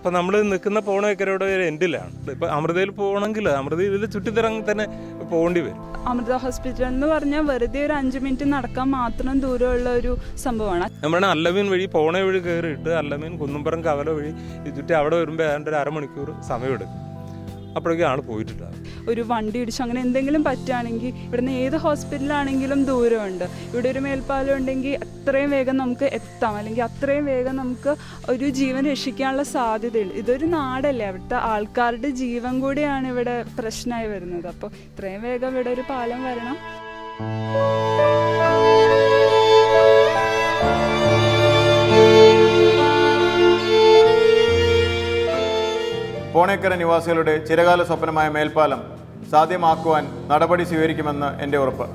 ഇപ്പം നമ്മൾ നിൽക്കുന്ന പോണേക്കരയുടെ ഒരു എൻഡിലാണ്. ഇപ്പം അമൃതയിൽ പോകണമെങ്കിൽ അമൃതയിൽ ചുറ്റിത്തിറങ്ങി തന്നെ പോകേണ്ടി വരും. അമൃത ഹോസ്പിറ്റൽ എന്ന് പറഞ്ഞാൽ വെറുതെ ഒരു 5 മിനിറ്റ് നടക്കാൻ മാത്രം ദൂരമുള്ള ഒരു സംഭവമാണ്. നമ്മുടെ അല്ലമീൻ വഴി പോണ വഴി കയറിയിട്ട് അല്ലമീൻ കുന്നുംപുറം കവല വഴി ചുറ്റി അവിടെ വരുമ്പോൾ ഏതാണ്ട് ഒരു അരമണിക്കൂർ സമയമെടുക്കും. അപ്പോഴേക്കും ആൾ പോയിട്ടുണ്ടാകും. ഒരു വണ്ടി ഇടിച്ച് അങ്ങനെ എന്തെങ്കിലും പറ്റുകയാണെങ്കിൽ ഇവിടുന്ന് ഏത് ഹോസ്പിറ്റലാണെങ്കിലും ദൂരമുണ്ട്. ഇവിടെ ഒരു മേൽപ്പാലം ഉണ്ടെങ്കിൽ അത്രയും വേഗം നമുക്ക് എത്താം, അല്ലെങ്കിൽ അത്രയും വേഗം നമുക്ക് ഒരു ജീവൻ രക്ഷിക്കാനുള്ള സാധ്യതയുണ്ട്. ഇതൊരു നാടല്ലേ, അവിടുത്തെ ആൾക്കാരുടെ ജീവൻ കൂടിയാണ് ഇവിടെ പ്രശ്നമായി വരുന്നത്. അപ്പോൾ ഇത്രയും വേഗം ഇവിടെ ഒരു പാലം വരണം. പോണേക്കര നിവാസികളുടെ ചിരകാല സ്വപ്നമായ മേൽപ്പാലം സാധ്യമാക്കുവാൻ നടപടി സ്വീകരിക്കുമെന്ന് എൻ്റെ ഉറപ്പ്.